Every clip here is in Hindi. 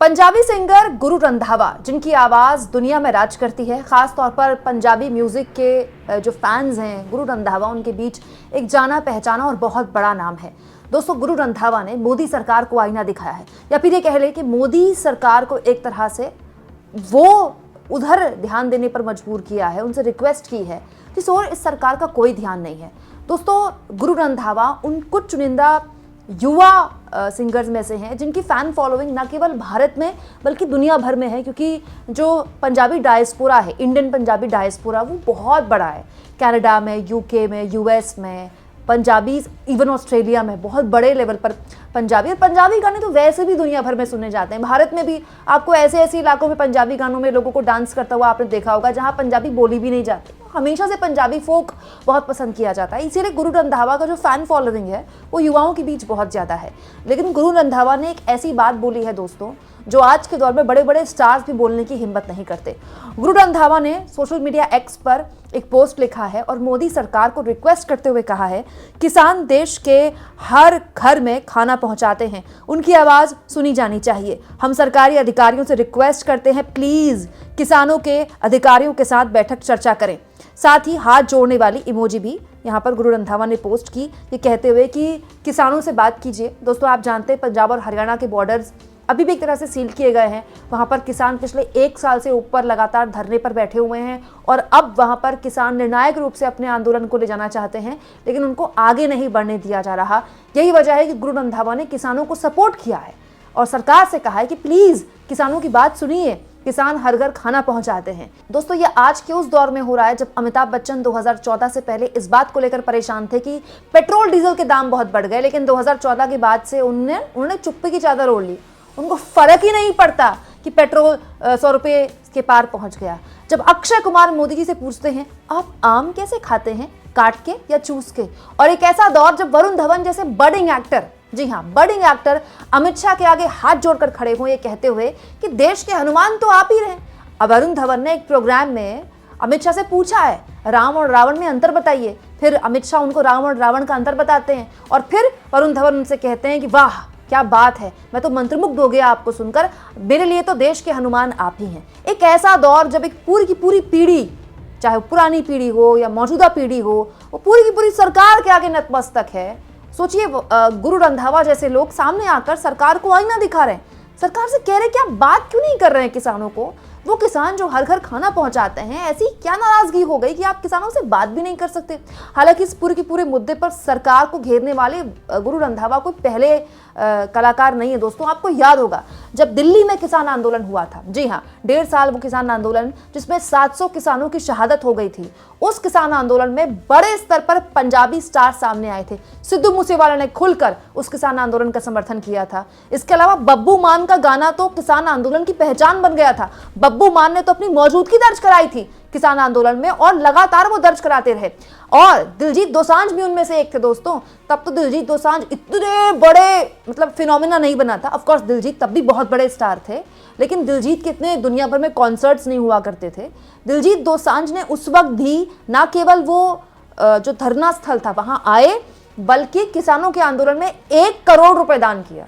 पंजाबी सिंगर गुरु रंधावा, जिनकी आवाज़ दुनिया में राज करती है, ख़ास तौर पर पंजाबी म्यूज़िक के जो फैंस हैं गुरु रंधावा, उनके बीच एक जाना पहचाना और बहुत बड़ा नाम है। दोस्तों, गुरु रंधावा ने मोदी सरकार को आईना दिखाया है, या फिर ये कह लें कि मोदी सरकार को एक तरह से वो उधर ध्यान देने पर मजबूर किया है, उनसे रिक्वेस्ट की है जिस और इस सरकार का कोई ध्यान नहीं है। दोस्तों, गुरु रंधावा उन कुछ चुनिंदा युवा सिंगर्स में से हैं जिनकी फ़ैन फॉलोइंग न केवल भारत में बल्कि दुनिया भर में है, क्योंकि जो पंजाबी डायस्पोरा है, इंडियन पंजाबी डायस्पोरा, वो बहुत बड़ा है। कनाडा में, यूके में, यूएस में पंजाबीज, इवन ऑस्ट्रेलिया में बहुत बड़े लेवल पर पंजाबी गाने तो वैसे भी दुनिया भर में सुने जाते हैं। भारत में भी आपको ऐसे ऐसे इलाकों में पंजाबी गानों में लोगों को डांस करता हुआ आपने देखा होगा जहां पंजाबी बोली भी नहीं जाती। हमेशा से पंजाबी फोक बहुत पसंद किया जाता है, इसीलिए गुरु रंधावा का जो फैन फॉलोइंग है वो युवाओं के बीच बहुत ज़्यादा है। लेकिन गुरु रंधावा ने एक ऐसी बात बोली है दोस्तों, जो आज के दौर में बड़े बड़े स्टार्स भी बोलने की हिम्मत नहीं करते। गुरु रंधावा ने सोशल मीडिया एक्स पर एक पोस्ट लिखा है और मोदी सरकार को रिक्वेस्ट करते हुए कहा है, किसान देश के हर घर में खाना पहुंचाते हैं, उनकी आवाज़ सुनी जानी चाहिए। हम सरकारी अधिकारियों से रिक्वेस्ट करते हैं, प्लीज़ किसानों के अधिकारियों के साथ बैठक चर्चा करें। साथ ही हाथ जोड़ने वाली इमोजी भी यहाँ पर गुरु रंधावा ने पोस्ट की, ये कहते हुए कि किसानों से बात कीजिए। दोस्तों, आप जानते हैं पंजाब और हरियाणा के बॉर्डर्स अभी भी एक तरह से सील किए गए हैं। वहाँ पर किसान पिछले 1 साल से ऊपर लगातार धरने पर बैठे हुए हैं और अब वहाँ पर किसान निर्णायक रूप से अपने आंदोलन को ले जाना चाहते हैं, लेकिन उनको आगे नहीं बढ़ने दिया जा रहा। यही वजह है कि गुरु रंधावा ने किसानों को सपोर्ट किया है और सरकार से कहा है कि प्लीज़ किसानों की बात सुनिए, किसान हर घर खाना पहुंचाते हैं। दोस्तों, ये आज के उस दौर में हो रहा है जब अमिताभ बच्चन 2014 से पहले इस बात को लेकर परेशान थे कि पेट्रोल डीजल के दाम बहुत बढ़ गए, लेकिन 2014 के बाद से उन्होंने चुप्पी की चादर ओढ़ ली। उनको फर्क ही नहीं पड़ता कि पेट्रोल 100 रुपये के पार पहुंच गया। जब अक्षय कुमार मोदी जी से पूछते हैं, आप आम कैसे खाते हैं, काट के या चूस के? और एक ऐसा दौर जब वरुण धवन जैसे बडिंग एक्टर, जी हाँ बडिंग एक्टर, अमित शाह के आगे हाथ जोड़कर खड़े हुए ये कहते हुए कि देश के हनुमान तो आप ही रहे। अब वरुण धवन ने एक प्रोग्राम में अमित शाह से पूछा है, राम और रावण में अंतर बताइए। फिर अमित शाह उनको राम और रावण का अंतर बताते हैं और फिर वरुण धवन उनसे कहते हैं कि वाह क्या बात है, मैं तो मंत्रमुग्ध हो गया आपको सुनकर, मेरे लिए तो देश के हनुमान आप ही हैं। एक ऐसा दौर जब एक पूरी की पूरी पीढ़ी, चाहे पुरानी पीढ़ी हो या मौजूदा पीढ़ी हो, वो पूरी की पूरी सरकार के आगे नतमस्तक है। सोचिए, गुरु रंधावा जैसे लोग सामने आकर सरकार को आईना दिखा रहे हैं, सरकार से कह रहे कि आप बात क्यों नहीं कर रहे हैं किसानों को। वो किसान जो हर घर खाना पहुंचाते हैं, ऐसी क्या नाराजगी हो गई कि आप किसानों से बात भी नहीं कर सकते। हालांकि इस पूरे के पूरे मुद्दे पर सरकार को घेरने वाले गुरु रंधावा कोई पहले कलाकार नहीं है। दोस्तों, आपको याद होगा जब दिल्ली में किसान आंदोलन हुआ था, जी हाँ 1.5 साल वो किसान आंदोलन, जिसमें 700 किसानों की शहादत हो गई थी, उस किसान आंदोलन में बड़े स्तर पर पंजाबी स्टार सामने आए थे। सिद्धू मूसेवाला ने खुलकर उस किसान आंदोलन का समर्थन किया था। इसके अलावा बब्बू मान का गाना तो किसान आंदोलन की पहचान बन गया था। बब्बू मान ने तो अपनी मौजूदगी दर्ज कराई थी किसान आंदोलन में और लगातार वो दर्ज कराते रहे। और दिलजीत दोसांझ भी उनमें से एक थे। दोस्तों, तब तो दिलजीत दोसांझ इतने बड़े फिनोमिना नहीं बना था। ऑफ कोर्स दिलजीत तब भी बहुत बड़े स्टार थे, लेकिन दिलजीत के इतने दुनिया भर में कॉन्सर्ट्स नहीं हुआ करते थे। दिलजीत दोसांझ ने उस वक्त भी ना केवल वो जो धरना स्थल था वहां आए, बल्कि किसानों के आंदोलन में 1 करोड़ रुपए दान किया।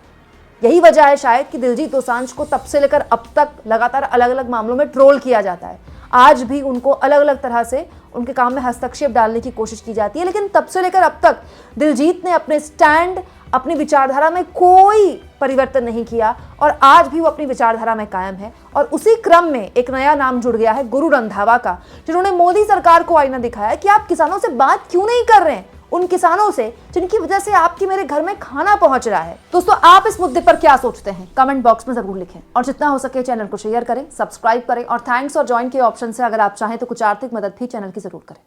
यही वजह है शायद कि दिलजीत दोसांझ को तब से लेकर अब तक लगातार अलग अलग मामलों में ट्रोल किया जाता है। आज भी उनको अलग अलग तरह से उनके काम में हस्तक्षेप डालने की कोशिश की जाती है, लेकिन तब से लेकर अब तक दिलजीत ने अपने स्टैंड, अपनी विचारधारा में कोई परिवर्तन नहीं किया और आज भी वो अपनी विचारधारा में कायम है। और उसी क्रम में एक नया नाम जुड़ गया है गुरु रंधावा का, जिन्होंने मोदी सरकार को आईना दिखाया कि आप किसानों से बात क्यों नहीं कर रहे हैं, उन किसानों से जिनकी वजह से आपकी मेरे घर में खाना पहुंच रहा है। दोस्तों, आप इस मुद्दे पर क्या सोचते हैं, कमेंट बॉक्स में जरूर लिखें और जितना हो सके चैनल को शेयर करें, सब्सक्राइब करें और थैंक्स और ज्वाइन के ऑप्शन से अगर आप चाहें तो कुछ आर्थिक मदद भी चैनल की जरूर करें।